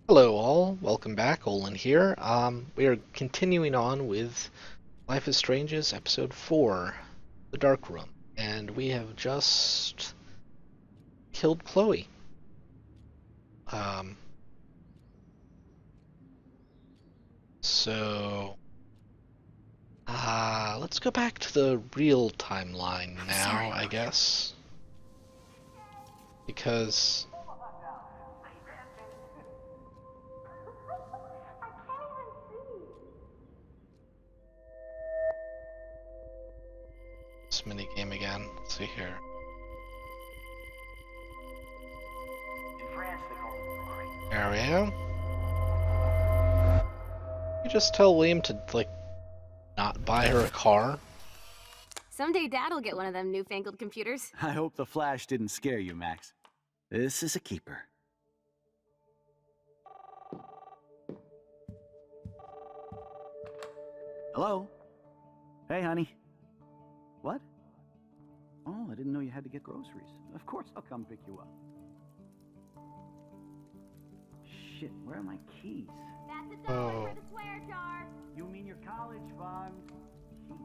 Hello all, welcome back, Olin here. We are continuing on with Life is Strange's episode 4, The Dark Room, and we have just killed Chloe. Um, so, let's go back to the real timeline now, I guess. Because this mini game again. Let's see here. There we go. You just tell Liam to not buy her a car. Someday Dad'll get one of them newfangled computers. I hope the flash didn't scare you, Max. This is a keeper. Hello? Hey, honey. What? Oh, I didn't know you had to get groceries. Of course I'll come pick you up. Shit, where are my keys? That's a dollar for the swear jar. You mean your college fund?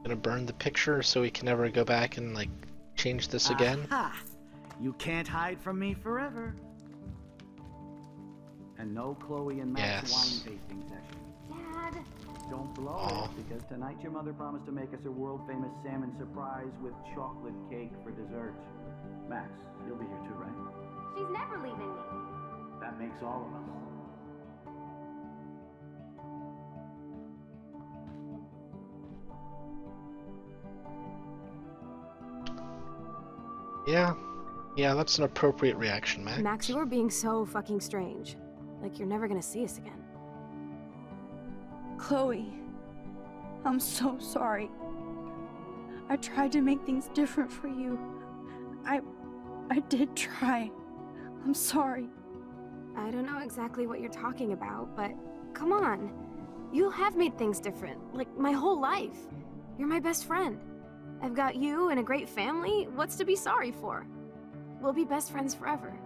Gonna burn the picture so we can never go back and change this again. Aha! You can't hide from me forever. And no Chloe and Max wine tasting session. Dad. Don't blow it, because tonight your mother promised to make us a world-famous salmon surprise with chocolate cake for dessert. Max, you'll be here too, right? She's never leaving me. That makes all of us. Yeah, that's an appropriate reaction, Max. Max, you are being so fucking strange. Like you're never gonna see us again. Chloe, I'm so sorry. I tried to make things different for you. I did try. I'm sorry. I don't know exactly what you're talking about, but come on. You have made things different, like my whole life. You're my best friend. I've got you and a great family. What's to be sorry for? We'll be best friends forever.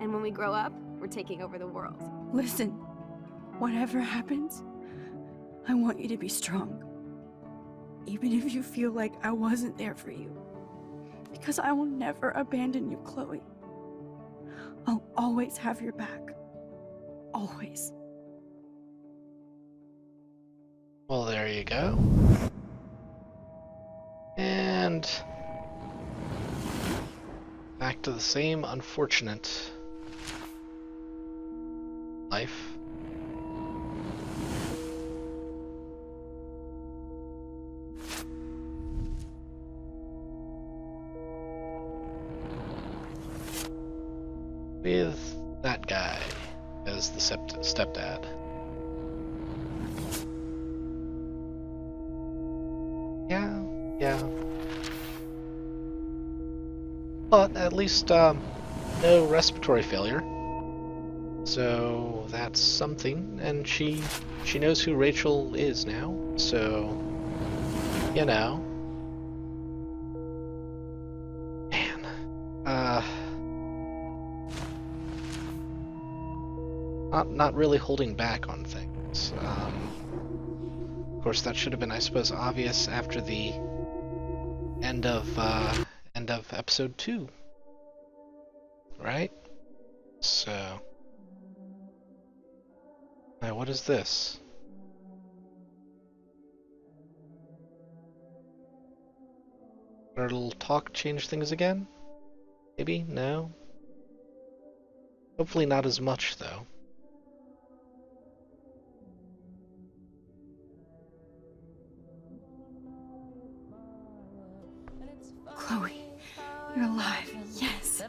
And when we grow up, we're taking over the world. Listen, whatever happens, I want you to be strong. Even if you feel like I wasn't there for you. Because I will never abandon you, Chloe. I'll always have your back. Always. Well, there you go. And back to the same unfortunate life. With that guy as the stepdad. Yeah. But at least no respiratory failure. So that's something, and she knows who Rachel is now. So, you know. Man. Not really holding back on things. Of course, that should have been, I suppose, obvious after the end of episode 2, right? So, now what is this? Our little talk change things again? Maybe? No? Hopefully not as much, though. Chloe, you're alive. Yes.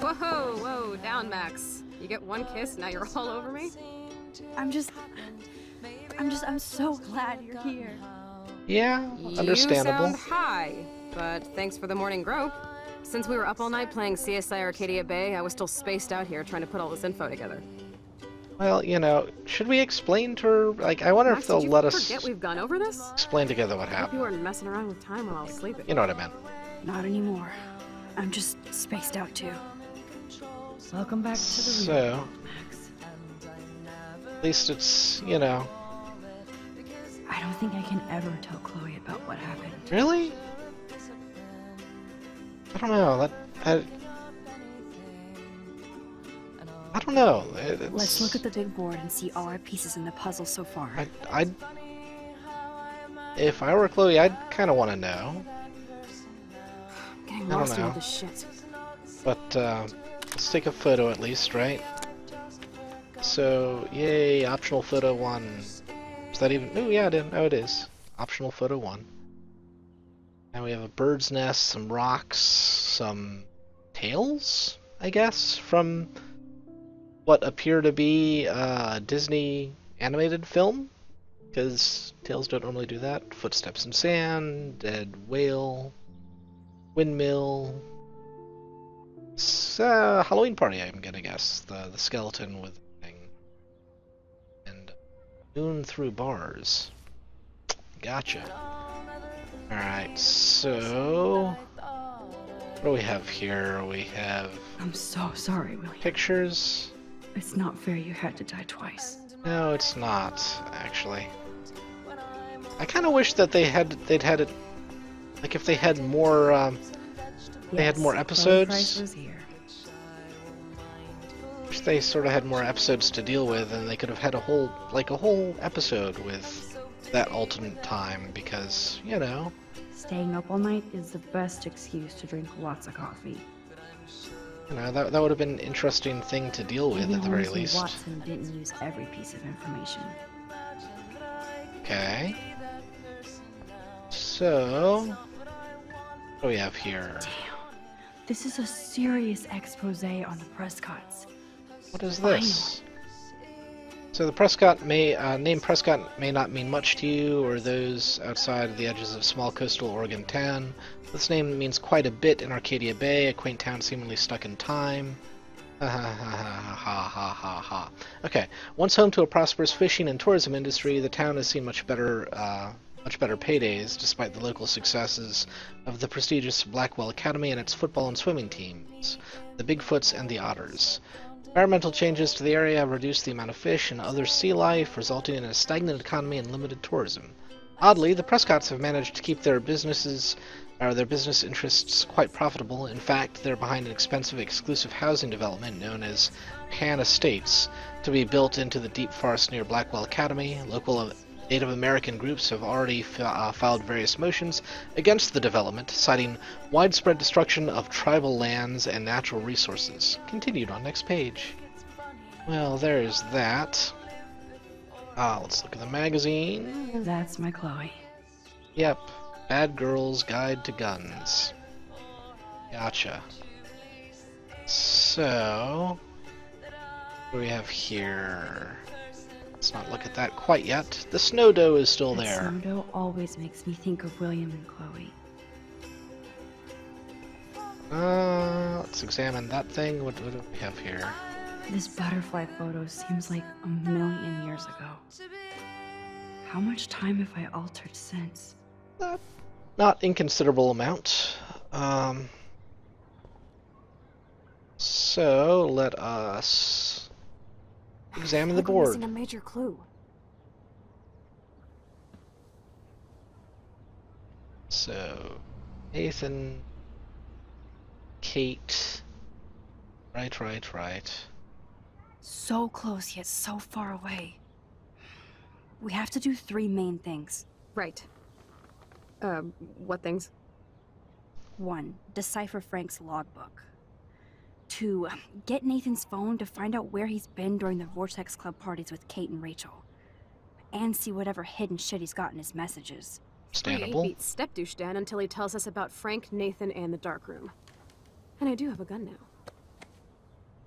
Whoa, down, Max. You get one kiss, now you're all over me? I'm so glad you're here. Yeah, understandable. You sound high, but thanks for the morning grope. Since we were up all night playing CSI Arcadia Bay, I was still spaced out here trying to put all this info together. Well, should we explain to her? I wonder Max, if they'll did you let us forget we've gone over this? explain together what I hope happened. you weren't messing around with time while I was sleeping. You know what I meant. Not anymore. I'm just spaced out too. Welcome back to the So, real world, Max. least it's, you know. I don't think I can ever tell Chloe about what happened. Really? I don't know. I don't know. Let's look at the big board and see all our pieces in the puzzle so far. If I were Chloe, I'd kind of want to know. I'm getting I don't lost in all know. this shit. But let's take a photo at least, right? So, yay, optional photo 1. Is that even? Oh, yeah, it is. Optional photo 1. And we have a bird's nest, some rocks, some tails, I guess, from what appear to be a Disney animated film, because tails don't normally do that. Footsteps in sand, dead whale, windmill. It's a Halloween party, I'm gonna guess. The skeleton with the thing. And moon through bars. Gotcha. Alright, so what do we have here? We have I'm so sorry, William. pictures. It's not fair you had to die twice. No, it's not, actually. I kind of wish that they'd had it, like if they had more, they had more Chloe episodes. Price was here. Wish they sort of had more episodes to deal with, and they could have had a whole episode with that alternate time, because, you know. Staying up all night is the best excuse to drink lots of coffee. You know, that would have been an interesting thing to deal with Even at the very Holmes and least. Watson didn't use every piece of information. Okay. So, what do we have here? Damn. This is a serious expose on the Prescotts. What is this? So the Prescott name Prescott may not mean much to you or those outside of the edges of small coastal Oregon town. This name means quite a bit in Arcadia Bay, a quaint town seemingly stuck in time. Ha ha ha ha ha ha ha ha. Okay, once home to a prosperous fishing and tourism industry, the town has seen much better paydays, despite the local successes of the prestigious Blackwell Academy and its football and swimming teams, the Bigfoots and the Otters. Environmental changes to the area have reduced the amount of fish and other sea life, resulting in a stagnant economy and limited tourism. Oddly, the Prescotts have managed to keep their business interests quite profitable. In fact, they're behind an expensive exclusive housing development known as Pan Estates, to be built into the deep forest near Blackwell Academy. Local Native American groups have already filed various motions against the development, citing widespread destruction of tribal lands and natural resources. Continued on next page. Well, there's that. Let's look at the magazine. That's my Chloe. Yep. Bad Girl's Guide to Guns. Gotcha. So, what do we have here? Let's not look at that quite yet. The snow doe is still there. Snow doe always makes me think of William and Chloe. Let's examine that thing. What do we have here? This butterfly photo seems like a million years ago. How much time have I altered since? Not inconsiderable amount. So let us examine the I feel like we're board. missing a major clue. So Nathan, Kate. Right. So close yet so far away. We have to do 3 main things. Right. What things? 1. Decipher Frank's logbook. 2. Get Nathan's phone to find out where he's been during the Vortex Club parties with Kate and Rachel. And see whatever hidden shit he's got in his messages. Understandable. Beat Step Douche Dan until he tells us about Frank, Nathan, and the dark room. And I do have a gun now.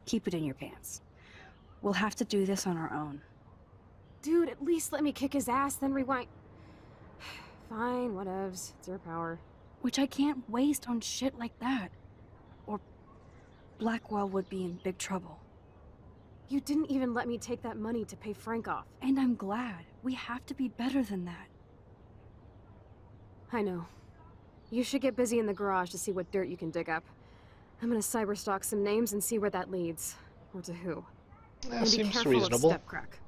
Keep it in your pants. We'll have to do this on our own. Dude, at least let me kick his ass, then rewind. Fine, whatevs. It's your power. Which I can't waste on shit like that. Or Blackwell would be in big trouble. You didn't even let me take that money to pay Frank off. And I'm glad. We have to be better than that. I know. You should get busy in the garage to see what dirt you can dig up. I'm gonna cyberstalk some names and see where that leads. Or to who. That And be seems careful reasonable. of Stepcrack.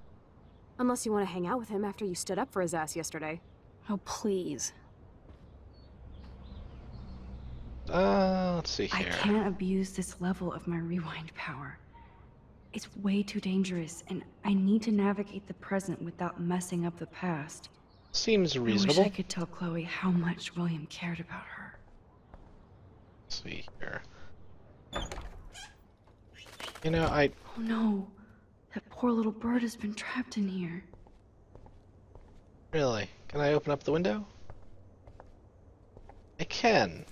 Unless you want to hang out with him after you stood up for his ass yesterday. Oh, please. Let's see I here. can't abuse this level of my rewind power. It's way too dangerous, and I need to navigate the present without messing up the past. Seems I wish reasonable. I could tell Chloe how much William cared about her. Let's see here. You know, I... Oh no, that poor little bird has been trapped in here. Really? Can I open up the window? I can.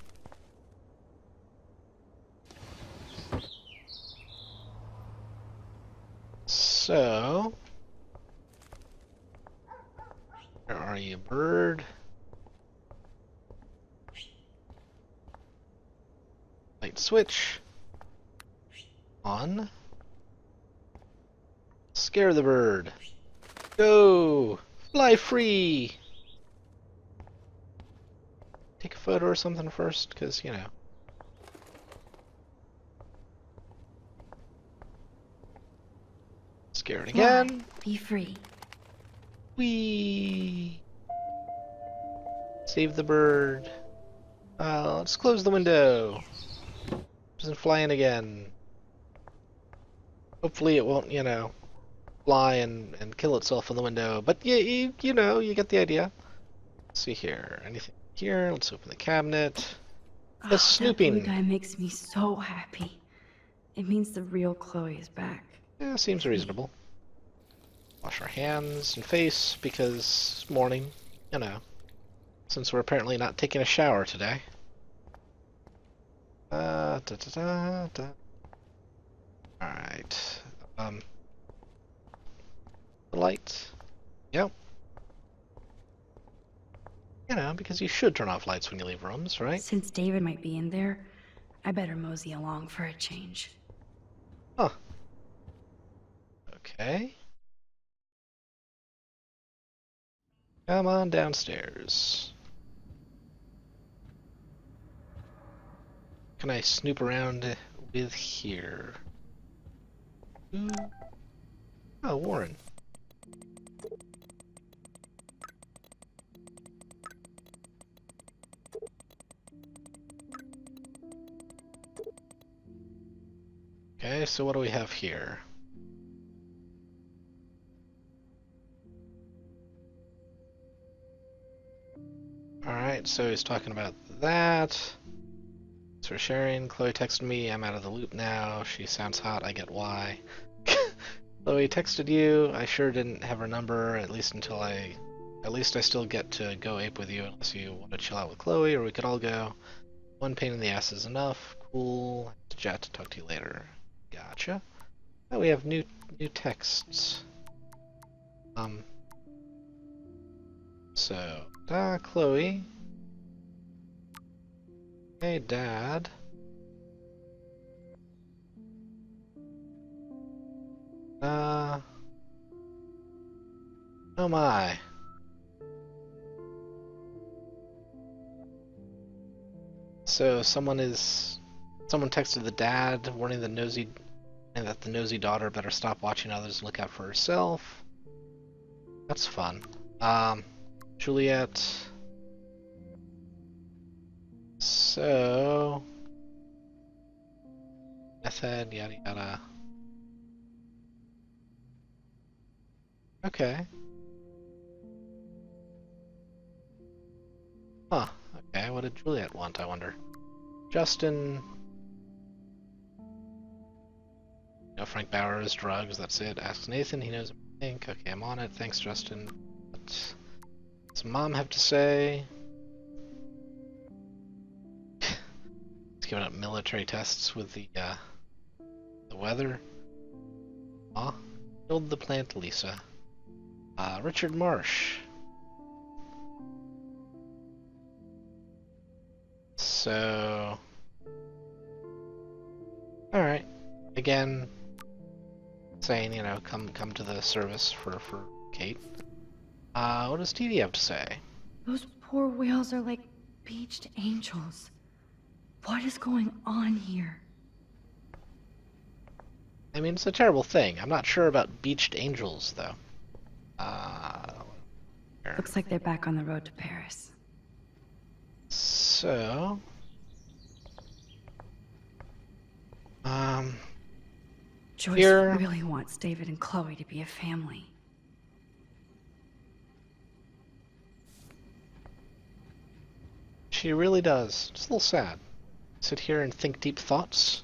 So... Where are you, bird? Light switch. On. Scare the bird. Go! Fly free! Take a photo or something first, because, you know. Scare it again. Fly, be free. Whee! Save the bird. Let's close the window. Doesn't fly in again. Hopefully it won't, you know, fly and kill itself in the window. But you know, you get the idea. Let's see here. Anything here? Let's open the cabinet. Oh, The that blue snooping. guy makes me so happy. It means the real Chloe is back. Yeah, seems reasonable. Wash our hands and face because it's morning, you know. Since we're apparently not taking a shower today. Da, da, da, da. Alright. The light. Yep. You know, because you should turn off lights when you leave rooms, right? Since David might be in there, I better mosey along for a change. Huh. Okay. Come on downstairs. Can I snoop around with here? Ooh. Oh, Warren. Okay, so what do we have here? Alright, so he's talking about that. Thanks for sharing. Chloe texted me. I'm out of the loop now. She sounds hot. I get why. Chloe texted you. I sure didn't have her number, at least I still get to go ape with you unless you want to chill out with Chloe, or we could all go. One pain in the ass is enough. Cool. Chat to talk to you later. Gotcha. Oh, we have new texts. So, Chloe. Hey, Dad. Oh my. So someone texted the dad warning that the nosy daughter better stop watching others and look out for herself. That's fun. Juliet. So method, yada yada. Okay. Huh. Okay, what did Juliet want, I wonder? Justin. No, Frank Bowers, drugs, that's it. Asks Nathan, he knows everything. Okay, I'm on it. Thanks, Justin. What does Mom have to say? He's giving up military tests with the weather. Aw. Build the plant, Lisa. Richard Marsh. So... Alright. Again, saying, you know, come to the service for Kate. What does TV have to say? Those poor whales are like beached angels. What is going on here? I mean, it's a terrible thing. I'm not sure about beached angels, though. Looks like they're back on the road to Paris. So, Joyce here. really wants David and Chloe to be a family. She really does. It's a little sad. Sit here and think deep thoughts.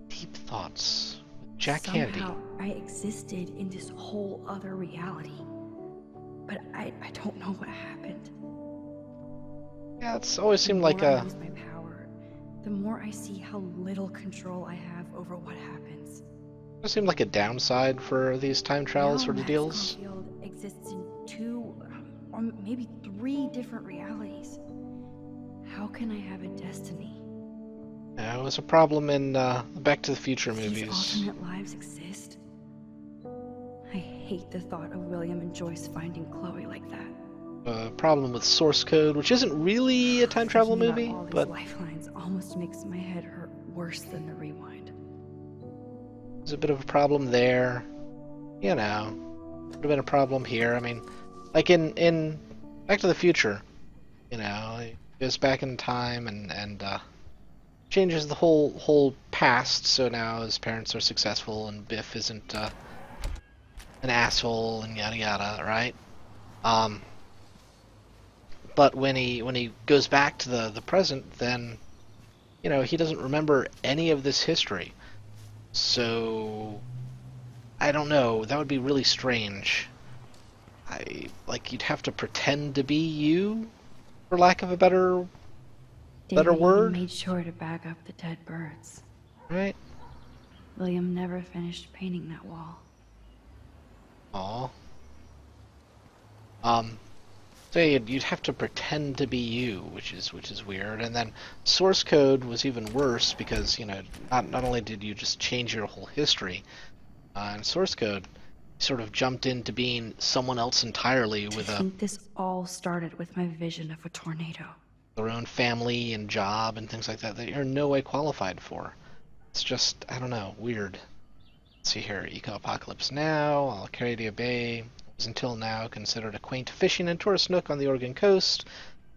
Deep thoughts. Jack Candy. Somehow I existed in this whole other reality. But I don't know what happened. Yeah, it's always seemed The like more I a. lose my power, the more I see how little control I have over what happens. It seemed like a downside for these time travel Now sort of Max deals. Caulfield exists in 2 or maybe 3 different realities. How can I have a destiny? Yeah, it was a problem in Back to the Future These movies. alternate lives exist. I hate the thought of William and Joyce finding Chloe like that. A problem with source code, which isn't really a time travel Thinking about movie, all these but lifelines almost makes my head hurt worse than the rewind. there's a bit of a problem there. You know, would have been a problem here. I mean, like in Back to the Future, you know, he goes back in time and changes the whole past. So now his parents are successful and Biff isn't an asshole and yada yada, right? But when he goes back to the present, then you know he doesn't remember any of this history. So I don't know. That would be really strange. You'd have to pretend to be you, for lack of a better David even word, made sure to bag up the dead birds. right? William never finished painting that wall. Aw. So you'd have to pretend to be you, which is weird. And then source code was even worse because you know not only did you just change your whole history, in source code, you sort of jumped into being someone else entirely with I think this all started with my vision of a tornado. their own family and job and things like that you're in no way qualified for. It's just, I don't know, weird. Let's see here, Eco-Apocalypse Now, Arcadia Bay was until now considered a quaint fishing and tourist nook on the Oregon coast.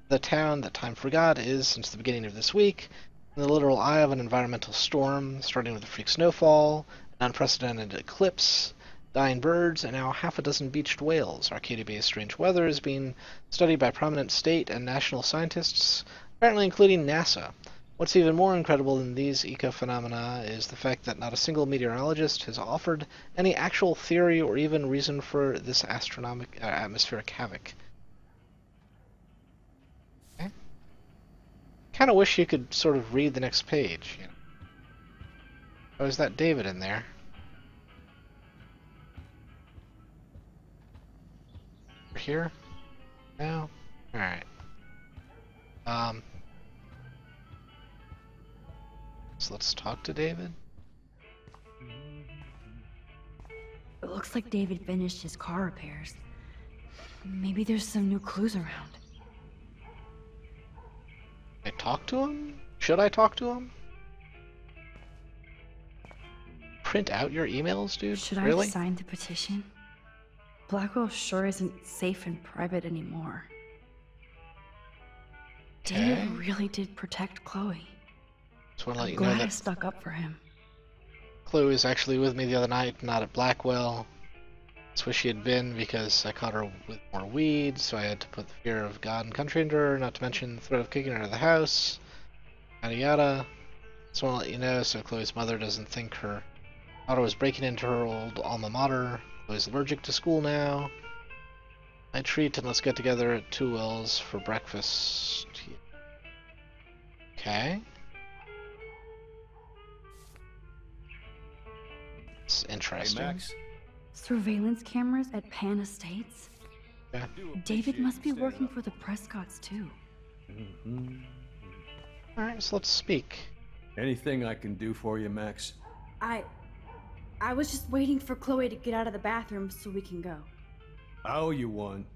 The town that time forgot is, since the beginning of this week, in the literal eye of an environmental storm, starting with a freak snowfall, an unprecedented eclipse, dying birds, and now half a dozen beached whales. Arcadia Bay's strange weather is being studied by prominent state and national scientists, apparently including NASA. What's even more incredible than these eco-phenomena is the fact that not a single meteorologist has offered any actual theory or even reason for this atmospheric havoc. Okay. Kind of wish you could sort of read the next page. You know. Oh, is that David in there? Over here? No? Alright. So let's talk to David. It looks like David finished his car repairs. Maybe there's some new clues around. Can I talk to him? Should I talk to him? Print out your emails, dude? Should I Really? have signed the petition? Blackwell sure isn't safe and private anymore. Okay. David really did protect Chloe. Just want to let I'm you know glad I that stuck up for him. Cloe is actually with me the other night, not at Blackwell. That's where she had been because I caught her with more weed, so I had to put the fear of God and country into her, not to mention the threat of kicking her out of the house. Yada yada. Just want to let you know so Chloe's mother doesn't think her daughter was breaking into her old alma mater. Chloe's allergic to school now. I treat and let's get together at Two Wells for breakfast. Okay. It's interesting. Hey, Max. Surveillance cameras at Pan Estates? Yeah. David must be working for the Prescotts too. Alright, so let's speak. Anything I can do for you, Max? I was just waiting for Chloe to get out of the bathroom so we can go. I owe you one.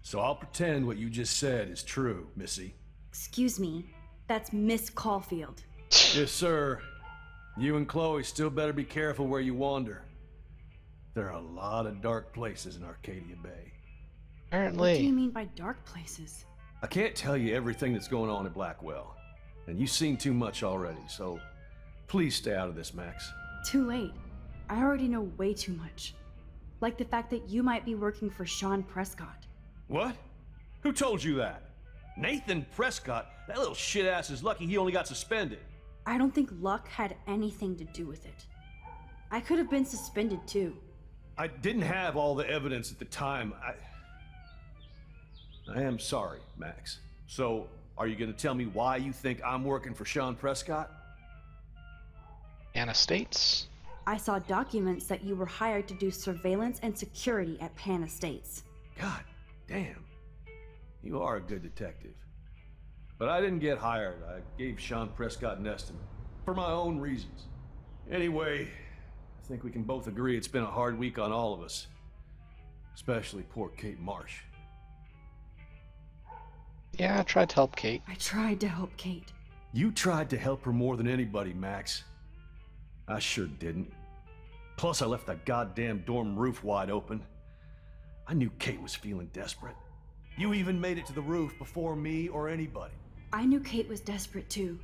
So I'll pretend what you just said is true, Missy. Excuse me, that's Miss Caulfield. Yes, sir. You and Chloe still better be careful where you wander. There are a lot of dark places in Arcadia Bay. What do you Apparently. mean by dark places? I can't tell you everything that's going on at Blackwell, and you've seen too much already, so please stay out of this, Max. Too late. I already know way too much. Like the fact that you might be working for Sean Prescott. What? Who told you that? Nathan Prescott? That little shit-ass is lucky he only got suspended. I don't think luck had anything to do with it. I could have been suspended too. I didn't have all the evidence at the time. I am sorry, Max. So, are you gonna tell me why you think I'm working for Sean Prescott? Anna States. I saw documents that you were hired to do surveillance and security at Pan Estates. God damn. You are a good detective. But I didn't get hired. I gave Sean Prescott an estimate. For my own reasons. Anyway, I think we can both agree it's been a hard week on all of us. Especially poor Kate Marsh. Yeah, I tried to help Kate. I tried to help Kate. You tried to help her more than anybody, Max. I sure didn't. Plus, I left the goddamn dorm roof wide open. I knew Kate was feeling desperate. You even made it to the roof before me or anybody. I knew Kate was desperate too.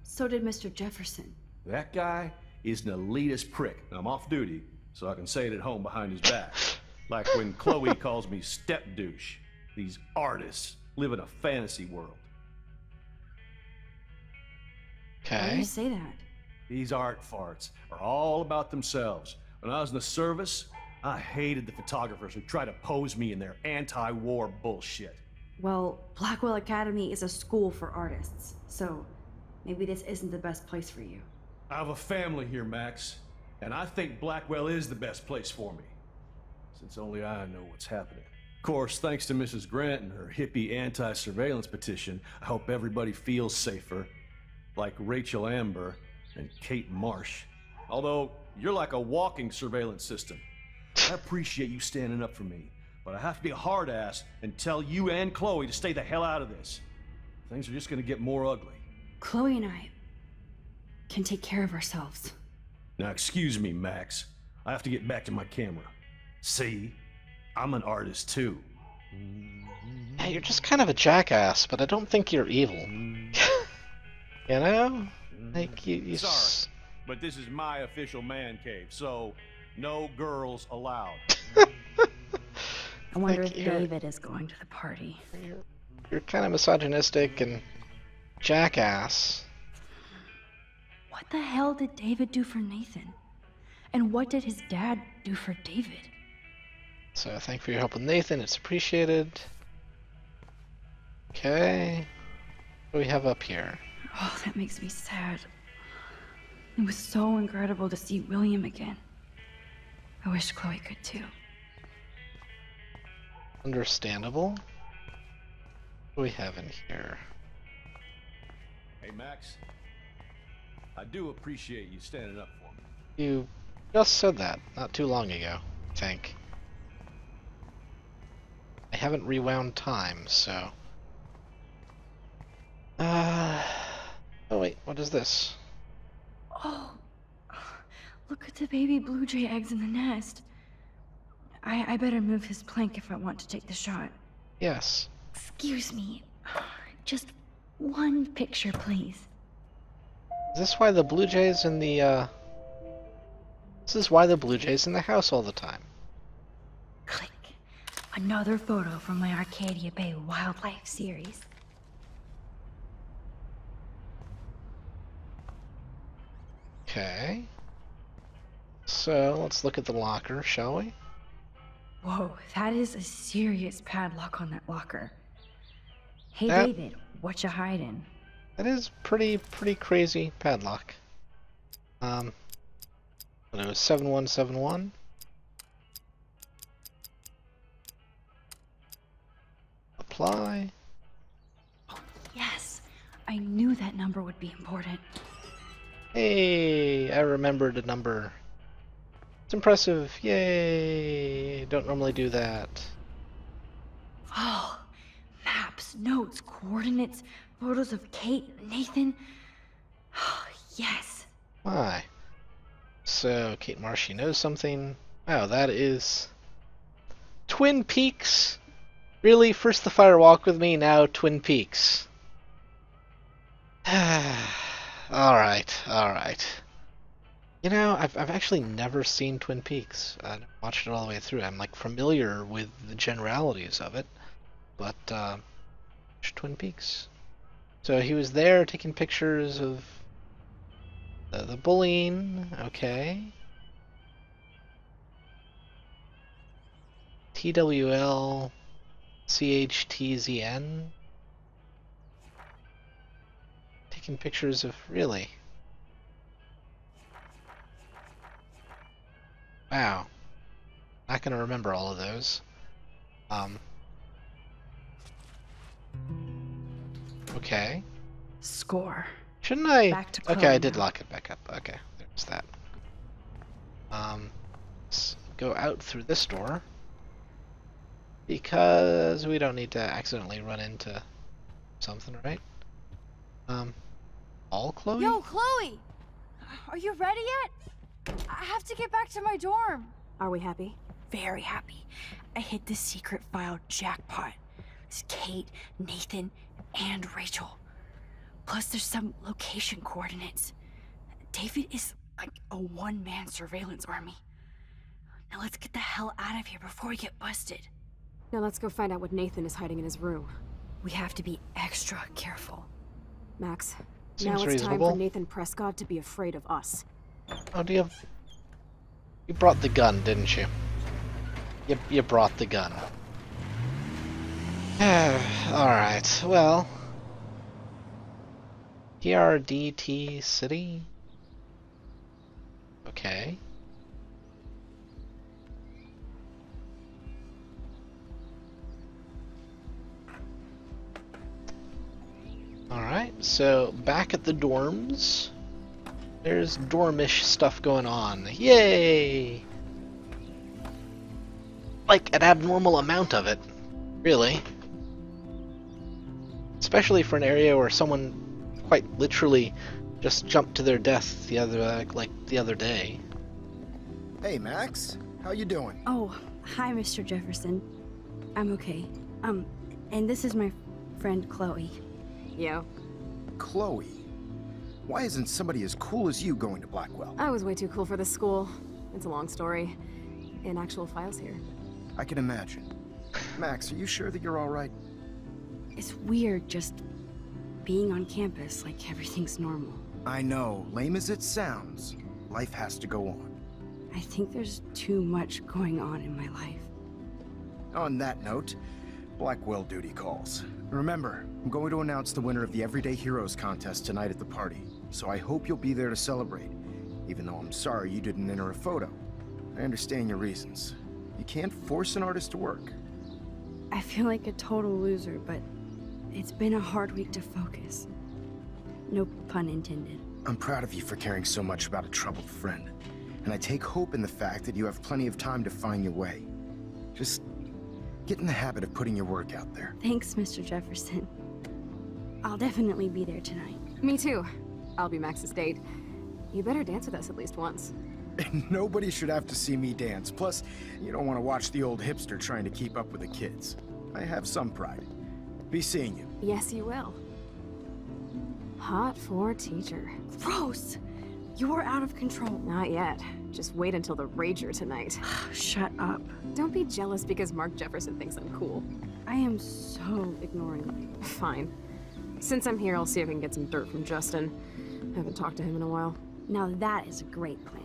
So did Mr. Jefferson. That guy is an elitist prick. I'm off duty, so I can say it at home behind his back. Like when Chloe calls me step douche. These artists live in a fantasy world. Why do Okay. you say that? These art farts are all about themselves. When I was in the service, I hated the photographers who try to pose me in their anti-war bullshit. Well, Blackwell Academy is a school for artists, so maybe this isn't the best place for you. I have a family here, Max, and I think Blackwell is the best place for me, since only I know what's happening. Of course, thanks to Mrs. Grant and her hippie anti-surveillance petition, I hope everybody feels safer, like Rachel Amber and Kate Marsh. Although, you're like a walking surveillance system. I appreciate you standing up for me, but I have to be a hard ass and tell you and Chloe to stay the hell out of this. Things are just gonna get more ugly. Chloe and I can take care of ourselves. Now, excuse me, Max. I have to get back to my camera. See? I'm an artist, too. Yeah, you're just kind of a jackass, but I don't think you're evil. You know? Like, you Sorry, but this is my official man cave, so no girls allowed. I wonder Like, if you're- David is going to the party. you're kind of misogynistic and jackass. What the hell did David do for Nathan? And what did his dad do for David? So thank you for your help with Nathan. It's appreciated. Okay. What do we have up here? Oh, that makes me sad. It was so incredible to see William again. I wish Chloe could too. Understandable. What do we have in here? Hey, Max. I do appreciate you standing up for me. You just said that not too long ago, I think. I haven't rewound time, so... Oh wait, what is this? Oh, look at the baby blue jay eggs in the nest. I better move his plank if I want to take the shot. Yes. Excuse me. Just one picture, please. Is this why the Blue Jays in the, This is why the Blue Jays in the house all the time. Click. Another photo from my Arcadia Bay wildlife series. Okay. So, let's look at the locker, shall we? Whoa, that is a serious padlock on that locker. Hey, That- David, what you hiding? That is pretty crazy padlock. But it was 7171. Apply. Yes, I knew that number would be important. Hey, I remembered a number. It's impressive. Yay! Don't normally do that. Oh, maps, notes, coordinates, photos of Kate, Nathan. Oh, yes. Why? So, Kate Marsh, she knows something. Wow, that is Twin Peaks. Really? First the fire walk with me, now Twin Peaks. Alright. You know, I've actually never seen Twin Peaks. I never watched it all the way through. I'm like familiar with the generalities of it, but Twin Peaks. So he was there taking pictures of the bullying. Okay. TWL CHTZN. Taking pictures of really. Wow. Not gonna remember all of those. Okay. Score. Shouldn't I? Back to Okay, I Cloe did now. lock it back up. Okay, there's that. Let's go out through this door because we don't need to accidentally run into something, right? All Chloe? Yo, Chloe! Are you ready yet? I have to get back to my dorm. Are we happy? Very happy. I hit the secret file jackpot. It's Kate, Nathan, and Rachel. Plus there's some location coordinates. David is like a one-man surveillance army. Now let's get the hell out of here before we get busted. Now let's go find out what Nathan is hiding in his room. We have to be extra careful. Max, Seems now it's reasonable. time for Nathan Prescott to be afraid of us. Oh, do you have... You brought the gun, didn't you? You brought the gun. Alright, well... PRDT City? Okay. Alright, so back at the dorms. There's dormish stuff going on. Yay! Like an abnormal amount of it, really. Especially for an area where someone quite literally just jumped to their death the other day. Hey, Max. How you doing? Oh, hi, Mr. Jefferson. I'm okay. And this is my friend Chloe. Yo, Chloe. Why isn't somebody as cool as you going to Blackwell? I was way too cool for this school. It's a long story. In actual files here. I can imagine. Max, are you sure that you're all right? It's weird just being on campus like everything's normal. I know, lame as it sounds, life has to go on. I think there's too much going on in my life. On that note, Blackwell duty calls. Remember, I'm going to announce the winner of the Everyday Heroes contest tonight at the party, so I hope you'll be there to celebrate, even though I'm sorry you didn't enter a photo. I understand your reasons. You can't force an artist to work. I feel like a total loser, but it's been a hard week to focus. No pun intended. I'm proud of you for caring so much about a troubled friend, and I take hope in the fact that you have plenty of time to find your way. Just get in the habit of putting your work out there. Thanks, Mr. Jefferson. I'll definitely be there tonight. Me too. I'll be Max's date. You better dance with us at least once. Nobody should have to see me dance. Plus, you don't want to watch the old hipster trying to keep up with the kids. I have some pride. Be seeing you. Yes, you will. Hot for teacher. Gross! You're out of control. Not yet. Just wait until the rager tonight. Shut up. Don't be jealous because Mark Jefferson thinks I'm cool. I am so ignoring you. Fine. Since I'm here, I'll see if I can get some dirt from Justin. Haven't talked to him in a while. Now that is a great plan.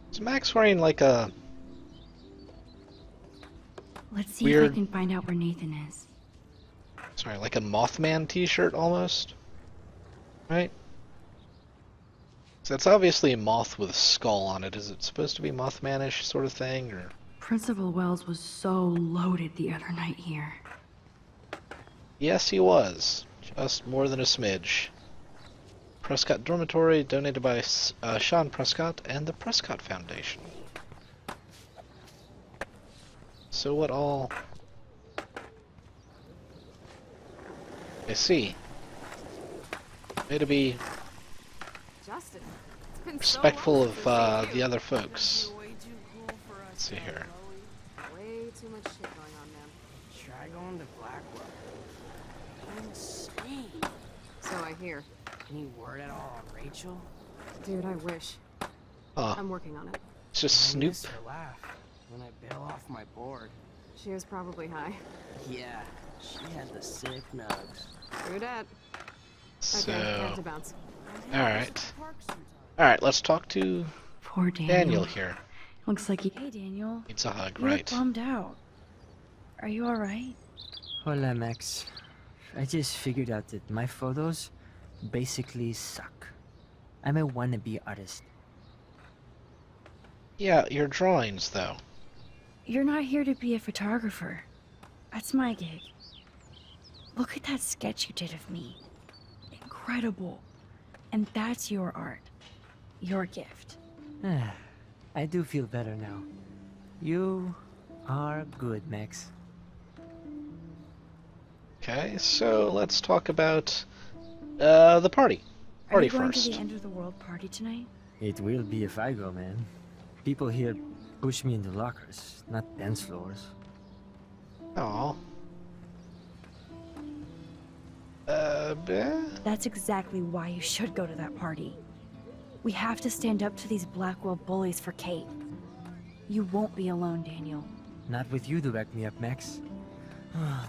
Is Max wearing like a... Let's see if Weird. I can find out where Nathan is. Sorry, like a Mothman t-shirt almost? Right? So that's obviously a moth with a skull on it. Is it supposed to be Mothman-ish sort of thing, or...? Principal Wells was so loaded the other night here. Yes, he was. Just more than a smidge. Prescott Dormitory, donated by Sean Prescott and the Prescott Foundation. So what all... I see. May to be... Justin, it's respectful of the other folks. Let's see here. Way too much shit going on, man. Try going to Blackwell. Insane. So I hear. Any word at all on Rachel? Dude, I wish. Oh, I'm working on it. it's just I Snoop. miss her laugh when I bail off my board. She was probably high. Yeah, she had the sick nugs. True dat. So, Okay, have to bounce. alright, let's talk to Poor Daniel here. Looks like Hey, Daniel. Needs a hug, You look right? bummed out. Are you alright? Hola, Max. I just figured out that my photos basically suck. I'm a wannabe artist. Yeah, your drawings, though. You're not here to be a photographer. That's my gig. Look at that sketch you did of me. Incredible. And that's your art. Your gift. I do feel better now. You are good, Max. Okay, so let's talk about the party. Are Party you going first. to the end of the world party tonight? It will be if I go, man. People here push me into lockers, not dance floors. Aw. That's exactly why you should go to that party. We have to stand up to these Blackwell bullies for Kate. You won't be alone, Daniel. Not with you to back me up, Max.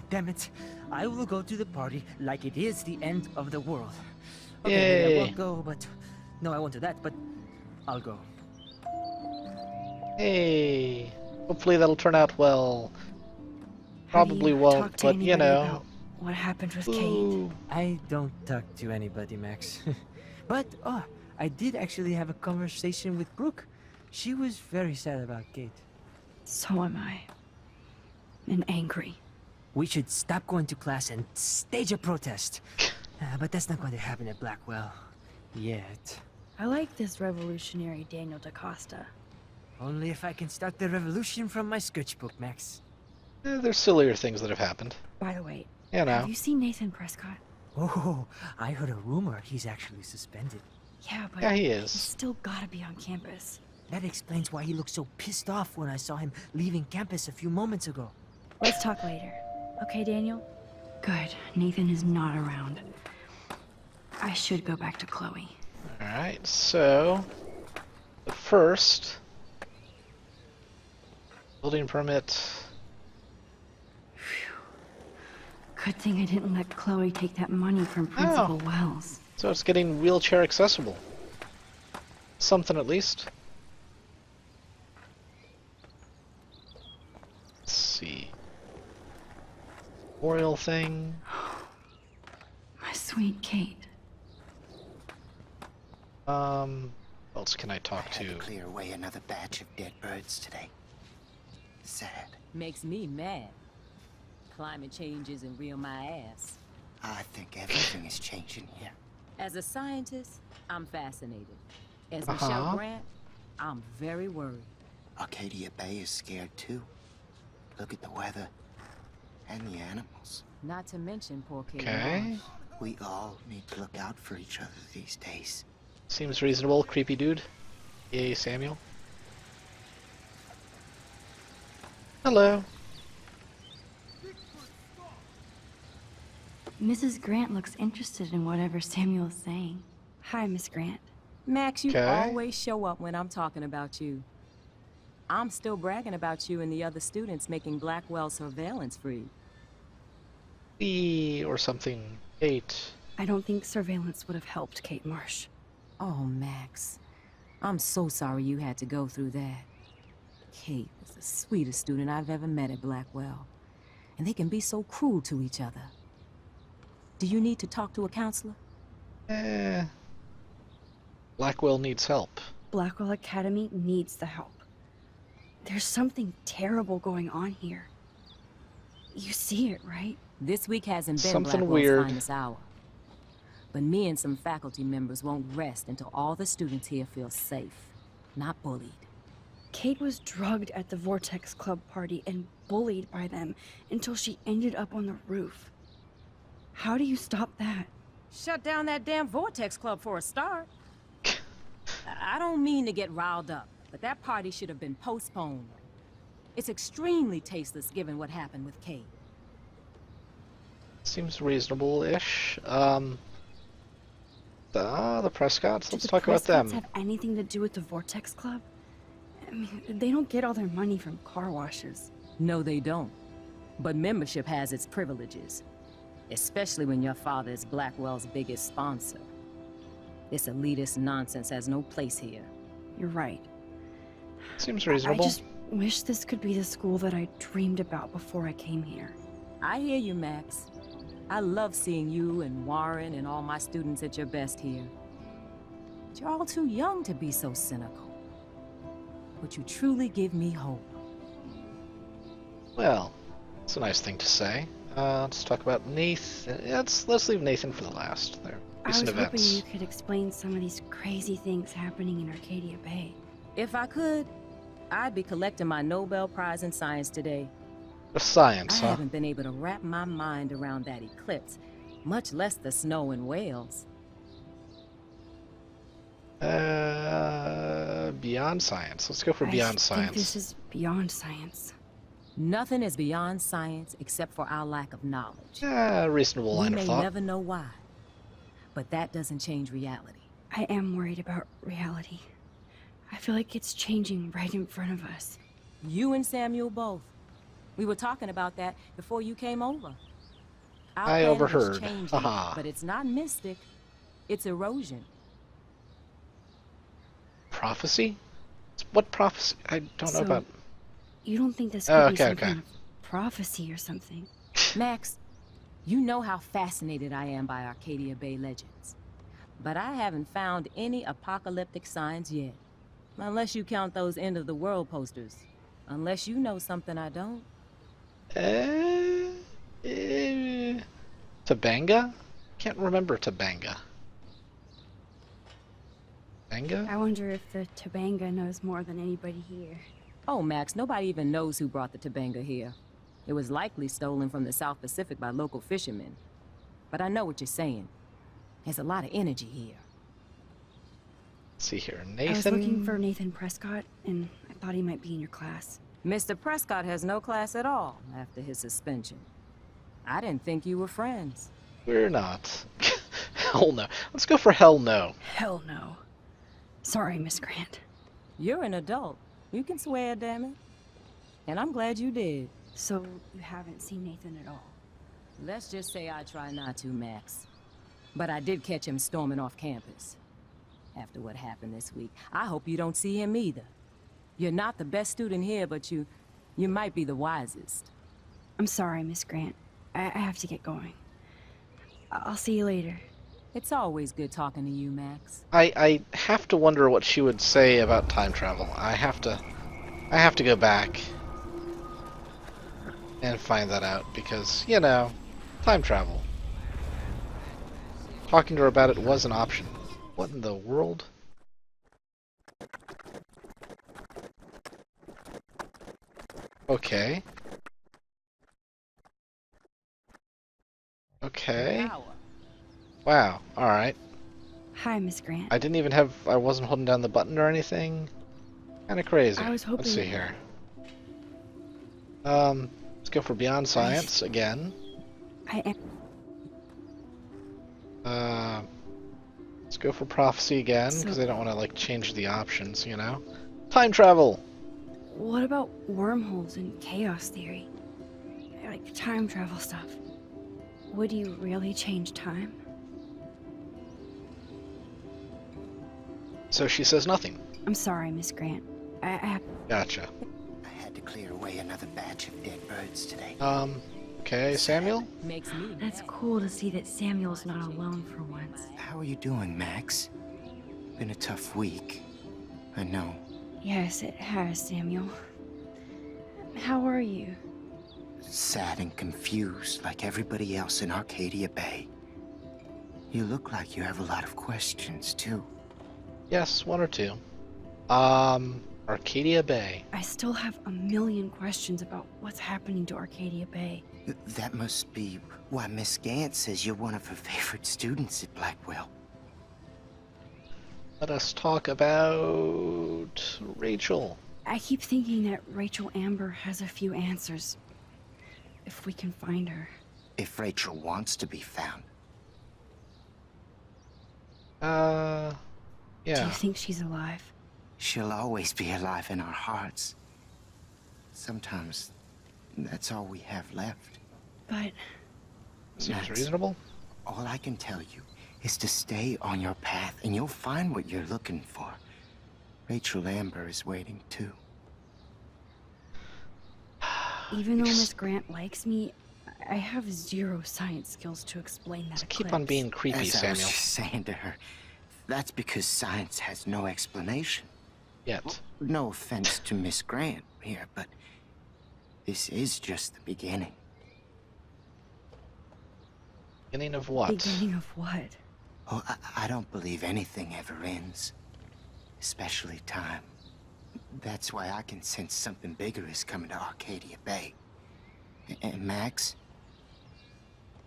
Damn it. I will go to the party like it is the end of the world. Okay, maybe I Yay. won't go, but... No, I won't do that, but I'll go. Hey, hopefully that'll turn out well. Probably Have you won't, talked to but you anybody know. about what happened with Kate? Ooh. I don't talk to anybody, Max. But, I did actually have a conversation with Brooke. She was very sad about Kate. So am I. And angry. We should stop going to class and stage a protest. But that's not going to happen at Blackwell. Yet. I like this revolutionary Daniel DaCosta. Only if I can start the revolution from my sketchbook, Max. There's sillier things that have happened. By the way, You know. have you seen Nathan Prescott? Oh, I heard a rumor he's actually suspended. Yeah, but Yeah, he he's is. still gotta be on campus. That explains why he looked so pissed off when I saw him leaving campus a few moments ago. Let's talk later. Okay, Daniel? Good. Nathan is not around. I should go back to Chloe. Alright, so first building permit. Good thing I didn't let Chloe take that money from Principal Wells. So it's getting wheelchair accessible. Something at least. Let's see. Memorial thing. My sweet Kate. What else can I talk I had to to? clear away another batch of dead birds today. Sad. Makes me mad. Climate change isn't real my ass. I think everything is changing here. As a scientist, I'm fascinated. As Uh-huh. Michelle Grant, I'm very worried. Arcadia Bay is scared too. Look at the weather. And the animals. Not to mention poor Kate Okay. Marsh. We all need to look out for each other these days. Seems reasonable, creepy dude. Yay, Samuel. Hello. Mrs. Grant looks interested in whatever Samuel is saying. Hi, Miss Grant. Max, you Okay. always show up when I'm talking about you. I'm still bragging about you and the other students making Blackwell surveillance free. Or something. 8. I don't think surveillance would have helped Kate Marsh. Oh, Max. I'm so sorry you had to go through that. Kate was the sweetest student I've ever met at Blackwell. And they can be so cruel to each other. Do you need to talk to a counselor? Blackwell needs help. Blackwell Academy needs the help. There's something terrible going on here. You see it, right? This week hasn't been Something Blackwell's weird. finest hour. But me and some faculty members won't rest until all the students here feel safe, not bullied. Kate was drugged at the Vortex Club party and bullied by them until she ended up on the roof. How do you stop that? Shut down that damn Vortex Club for a start. I I don't mean to get riled up, but that party should have been postponed. It's extremely tasteless given what happened with Kate. Seems reasonable-ish. The Prescotts. Let's Do the talk about Prescotts them. have anything to do with the Vortex Club? I mean, they don't get all their money from car washes. No, they don't. But membership has its privileges. Especially when your father is Blackwell's biggest sponsor. This elitist nonsense has no place here. You're right. Seems I reasonable. just wish this could be the school that I dreamed about before I came here. I hear you, Max. I love seeing you and Warren and all my students at your best here. But you're all too young to be so cynical. But you truly give me hope. Well, it's a nice thing to say. Let's talk about Nathan. Let's leave Nathan for the last. There, I was recent hoping events. you could explain some of these crazy things happening in Arcadia Bay. If I could, I'd be collecting my Nobel Prize in Science today. Of science, I huh? haven't been able to wrap my mind around that eclipse, much less the snow in Wales. Beyond science. Let's go for beyond I science. think this is beyond science. Nothing is beyond science except for our lack of knowledge. Reasonable We line may of thought. never know why, but that doesn't change reality. I am worried about reality. I feel like it's changing right in front of us. You and Samuel both. We were talking about that before you came over. Our I planet is overheard. changing, Haha. but it's not mystic. It's erosion. Prophecy? What prophecy? I don't know So, about. You don't think this could Oh, be okay, some okay. kind of prophecy or something? Max, you know how fascinated I am by Arcadia Bay legends. But I haven't found any apocalyptic signs yet. Unless you count those end-of-the-world posters. Unless you know something I don't. Tabanga? Can't remember Tabanga. Tabanga? I wonder if the Tabanga knows more than anybody here. Oh, Max, nobody even knows who brought the Tabanga here. It was likely stolen from the South Pacific by local fishermen. But I know what you're saying. There's a lot of energy here. Let's see here. I was looking Nathan? for Nathan Prescott, and I thought he might be in your class. Mr. Prescott has no class at all after his suspension. I didn't think you were friends. We're not. Hell no. Let's go for hell no. Hell no. Sorry, Miss Grant. You're an adult. You can swear, damn it. And I'm glad you did. So, you haven't seen Nathan at all? Let's just say I try not to, Max. But I did catch him storming off campus. After what happened this week, I hope you don't see him either. You're not the best student here, but you might be the wisest. I'm sorry, Miss Grant. I have to get going. I'll see you later. It's always good talking to you, Max. I have to wonder what she would say about time travel. I have to go back and find that out because, you know, time travel. Talking to her about it was an option. What in the world? Okay. Okay. Wow. Alright. Hi, Miss Grant. I wasn't holding down the button or anything. Kinda crazy. I was hoping- Let's see here. Let's go for Beyond Science again. I am. Let's go for Prophecy again, because So- I don't want to, like, change the options, you know? Time travel! What about wormholes and chaos theory? Like time travel stuff. Would you really change time? So she says nothing. I'm sorry, Miss Grant. I Gotcha. I had to clear away another batch of dead birds today. Okay, Samuel? Makes me That's cool to see that Samuel's not alone for once. How are you doing, Max? Been a tough week. I know. Yes, it has, Samuel. How are you? Sad and confused like everybody else in Arcadia Bay. You look like you have a lot of questions, too. Yes, one or two. Arcadia Bay. I still have a million questions about what's happening to Arcadia Bay. That must be why Miss Gant says you're one of her favorite students at Blackwell. Let us talk about Rachel. I keep thinking that Rachel Amber has a few answers. If we can find her. If Rachel wants to be found. Do Yeah. you think she's alive? She'll always be alive in our hearts. Sometimes that's all we have left. But Seems Max, reasonable. all I can tell you is to stay on your path and you'll find what you're looking for. Rachel Amber is waiting too. even though Miss Grant likes me, I have zero science skills to explain that Keep eclipse. on being creepy, As I was Samuel. just saying to her, that's because science has no explanation. Yet. No offense to Miss Grant here, but this is just the beginning. Beginning of what? Beginning of what? Oh, I don't believe anything ever ends. Especially time. That's why I can sense something bigger is coming to Arcadia Bay. And Max,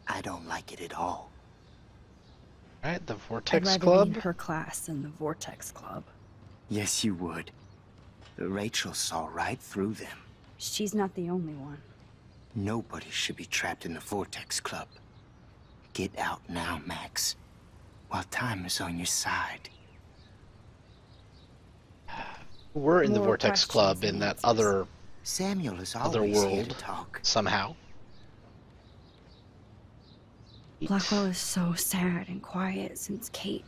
I don't like it at all. Alright, the I'd Vortex rather Club. be in her class than the Vortex Club. Yes, you would. Rachel saw right through them. She's not the only one. Nobody should be trapped in the Vortex Club. Get out now, Max, while time is on your side. We're in the More Vortex questions Club than in that answers. other Samuel is other always here to world talk. somehow. Blackwell is so sad and quiet since Kate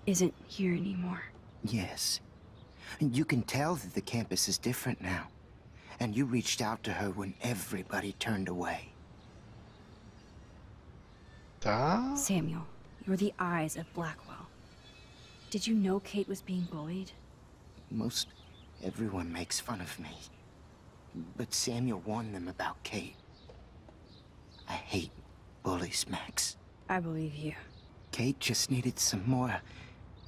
isn't here anymore. Yes. You can tell that the campus is different now. And you reached out to her when everybody turned away. Samuel, you're the eyes of Blackwell. Did you know Kate was being bullied? Most everyone makes fun of me. But Samuel warned them about Kate. I hate bullies, Max. I believe you. Kate just needed some more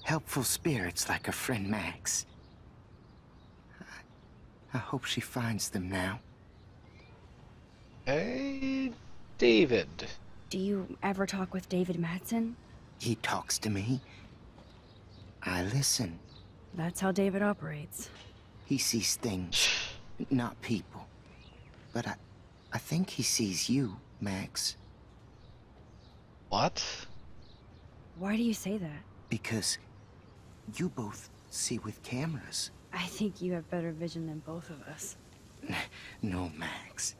helpful spirits like her friend Max. I hope she finds them now. Hey, David. Do you ever talk with David Madsen? He talks to me. I listen. That's how David operates. He sees things, not people. But I think he sees you, Max. What? Why do you say that? Because you both see with cameras. I think you have better vision than both of us. No, Max.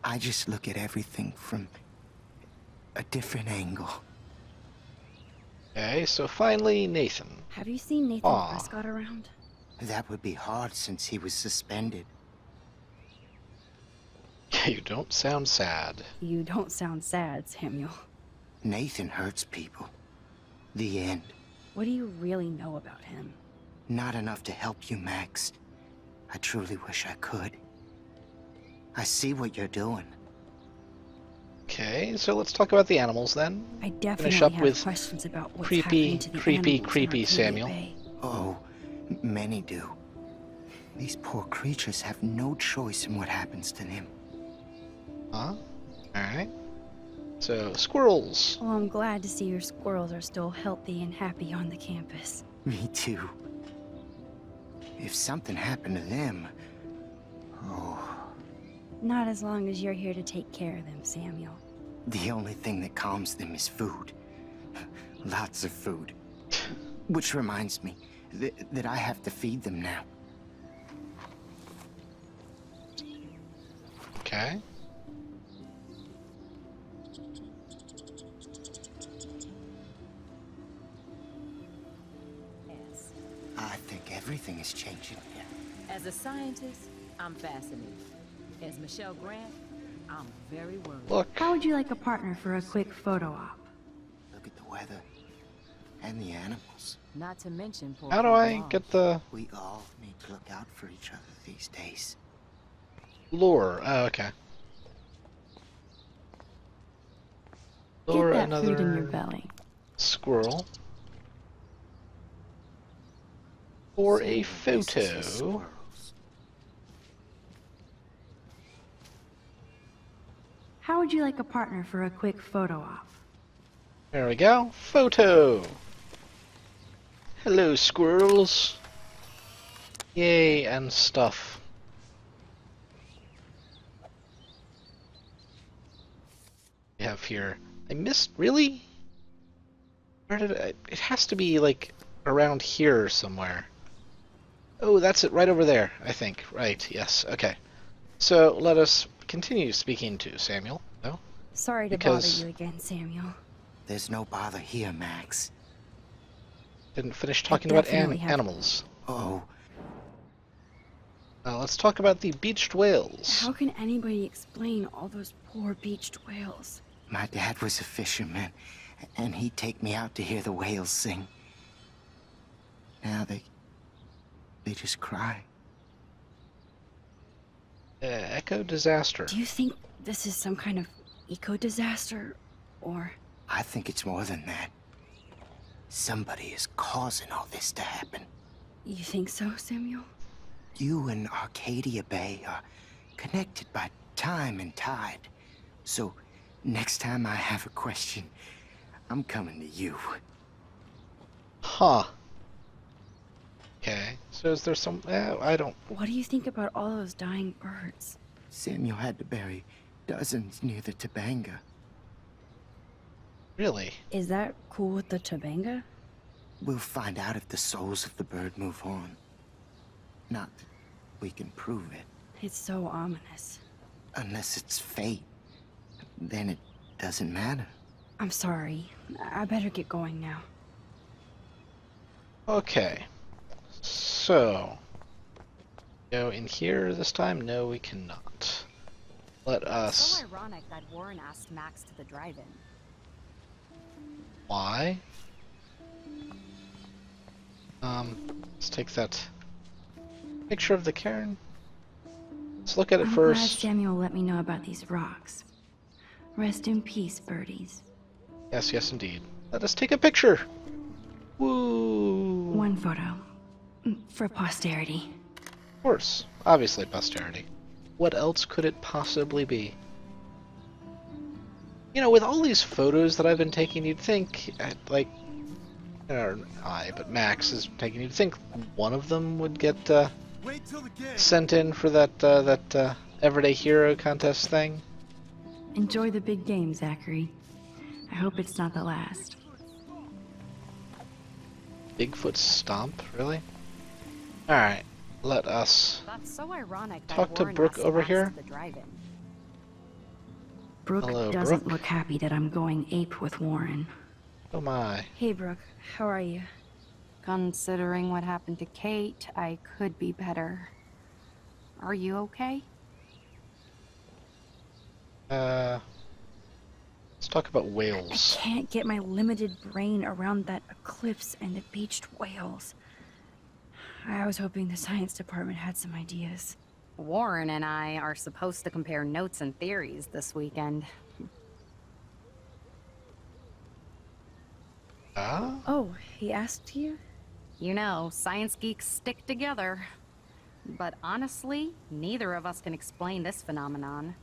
I just look at everything from a different angle. Okay, so finally Nathan. Have you seen Nathan Aw. Prescott around? That would be hard since he was suspended. You don't sound sad. You don't sound sad, Samuel. Nathan hurts people. The end. What do you really know about him? Not enough to help you, Max. I truly wish I could. I see what you're doing. Okay, so let's talk about the animals then. I definitely Finish up have with questions about what's creepy, happening to the creepy, animals in creepy Arcadia Samuel. Bay. Oh, many do. These poor creatures have no choice in what happens to them. Huh? Alright. So, squirrels. Well, I'm glad to see your squirrels are still healthy and happy on the campus. Me too. If something happened to them... Oh, Not as long as you're here to take care of them, Samuel. the only thing that calms them is food. Lots of food. Which reminds me that I have to feed them now. Okay. Yes. I think everything is changing here. As a scientist, I'm fascinated. As Michelle Grant, I'm very worried. Look. How would you like a partner for a quick photo op? Look at the weather. And the animals. Not to mention poor How do Kate I Moss. get the We all need to look out for each other these days. lure? Oh, okay. Lure Get that another food in your belly. squirrel. For a Samuel misses his photo. squirrels. How would you like a partner for a quick photo op? There we go. Photo! Hello, squirrels! Yay, and stuff. We have here. I missed. Really? Where did I? It has to be like around here somewhere. Oh, that's it, right over there, I think. Right, yes, okay. So let us continue speaking to Samuel, though. Sorry to Because- bother you again, Samuel. There's no bother here, Max. Didn't finish talking about definitely have- animals. Oh, Let's talk about the beached whales. How can anybody explain all those poor beached whales? my dad was a fisherman, and he'd take me out to hear the whales sing. Now they just cry. Echo disaster. Do you think this is some kind of eco-disaster, or... I think it's more than that. Somebody is causing all this to happen. You think so, Samuel? You and Arcadia Bay are connected by time and tide. So, next time I have a question, I'm coming to you. Huh. Okay, so is there some... I don't... What do you think about all those dying birds? Samuel had to bury dozens near the Tabanga. Really? Is that cool with the Tabanga? We'll find out if the souls of the bird move on. Not that we can prove it. It's so ominous. Unless it's fate, then it doesn't matter. I'm sorry. I better get going now. Okay. So... Go in here this time? No, we cannot. Let us... So ironic that Warren asked Max to the drive-in. Why? Let's take that picture of the cairn. Let's look at it I'm first. glad Samuel let me know about these rocks. Rest in peace, birdies. Yes, yes, indeed. Let us take a picture. Woo! One photo. For posterity. Of course, obviously posterity. What else could it possibly be? You know, with all these photos that I've been taking, you'd think, like, or but Max is taking, you'd think one of them would get sent in for that Everyday Hero contest thing. Enjoy the big game, Zachary. I hope it's not the last. Bigfoot stomp, really? Alright, let us That's so ironic that talk to Warren Brooke asked over Max here. to the drive-in. Brooke Hello, doesn't Brooke. look happy that I'm going ape with Warren. Oh my. Hey, Brooke. How are you? Considering what happened to Kate, I could be better. Are you okay? Let's talk about I whales. can't get my limited brain around that eclipse and the beached whales. I was hoping the science department had some ideas. Warren and I are supposed to compare notes and theories this weekend. Ah? Oh, he asked you? You know, science geeks stick together. But honestly, neither of us can explain this phenomenon.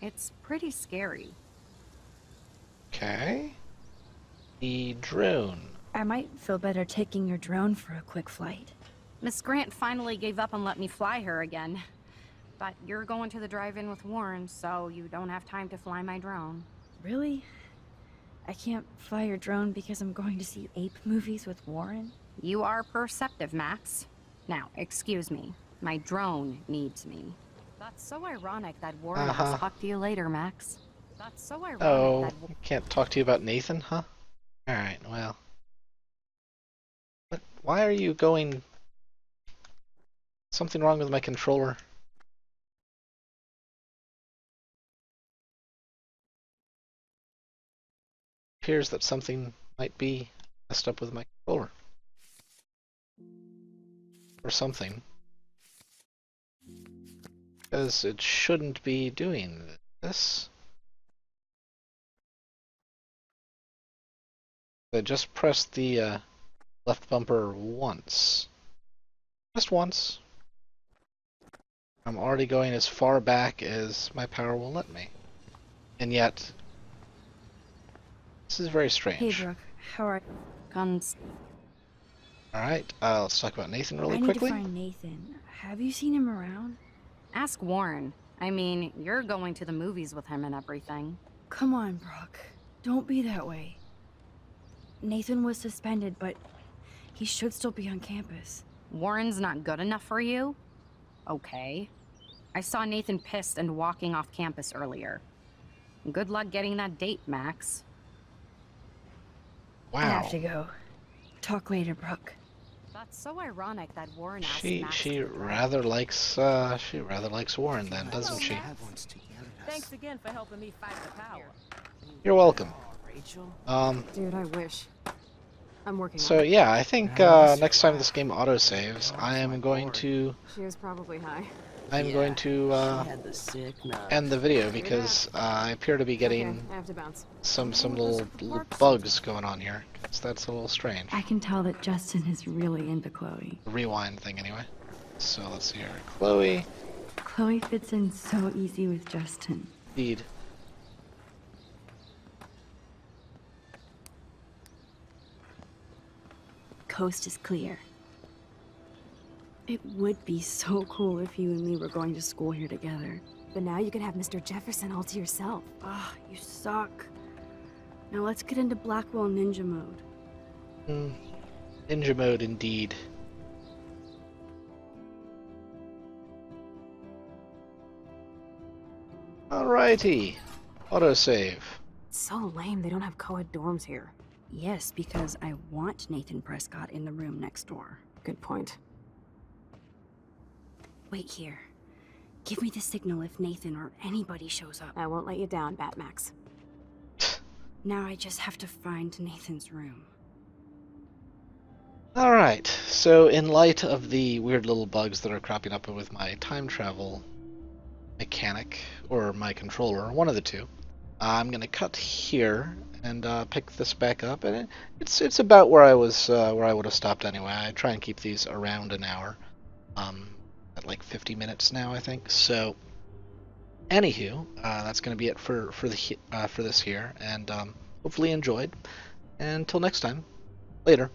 It's pretty scary. Okay. The drone. I might feel better taking your drone for a quick flight. Miss Grant finally gave up and let me fly her again. But you're going to the drive-in with Warren, so you don't have time to fly my drone. Really? I can't fly your drone because I'm going to see ape movies with Warren? You are perceptive, Max. Now, excuse me. My drone needs me. That's so ironic that Warren Uh-huh. will talk to you later, Max. That's so ironic Oh, that... can't talk to you about Nathan, huh? Alright, well. What? Why are you going... Something wrong with my controller? Appears that something might be messed up with my controller. Or something. Because it shouldn't be doing this. I just pressed the left bumper once. Just once. I'm already going as far back as my power will let me. And yet, This is very Hey, strange. Brooke. How are Guns. Alright, let's talk about Nathan really I need quickly. to find Nathan. Have you seen him around? Ask Warren. I mean, you're going to the movies with him and everything. Come on, Brooke. Don't be that way. Nathan was suspended, but he should still be on campus. Warren's not good enough for you? Okay. I saw Nathan pissed and walking off campus earlier. Good luck getting that date, Max. Wow. I have to go. Talk later, Brooke. That's so ironic that Warren asked She Max she to the rather likes Warren then, doesn't she? Thanks again for helping me fight the power. You're welcome. Rachel? Dude, I wish. I'm working So on it. yeah, I think next time this game autosaves, I am going to She was probably high. She had the sick nugs. end the video because I appear to be getting Okay, I have to bounce. some little bugs going on here. 'Cause that's a little strange. I can tell that Justin is really into Chloe. Rewind thing anyway. So let's see here. Chloe. Chloe fits in so easy with Justin. Indeed. Coast is clear. It would be so cool if you and me were going to school here together. But now you can have Mr. Jefferson all to yourself. Ah, you suck. Now let's get into Blackwell ninja mode. Ninja mode indeed. Alrighty. Autosave. It's so lame they don't have co-ed dorms here. Yes, because I want Nathan Prescott in the room next door. Good point. Wait here. Give me the signal if Nathan or anybody shows up. I won't let you down, Batmax. Now I just have to find Nathan's room. Alright, so in light of the weird little bugs that are cropping up with my time travel mechanic, or my controller, one of the two, I'm going to cut here and pick this back up, and it's about where I was, where I would have stopped anyway. I try and keep these around an hour, at like 50 minutes now, I think. So, anywho, that's going to be it for this here, and hopefully you enjoyed. And until next time, later.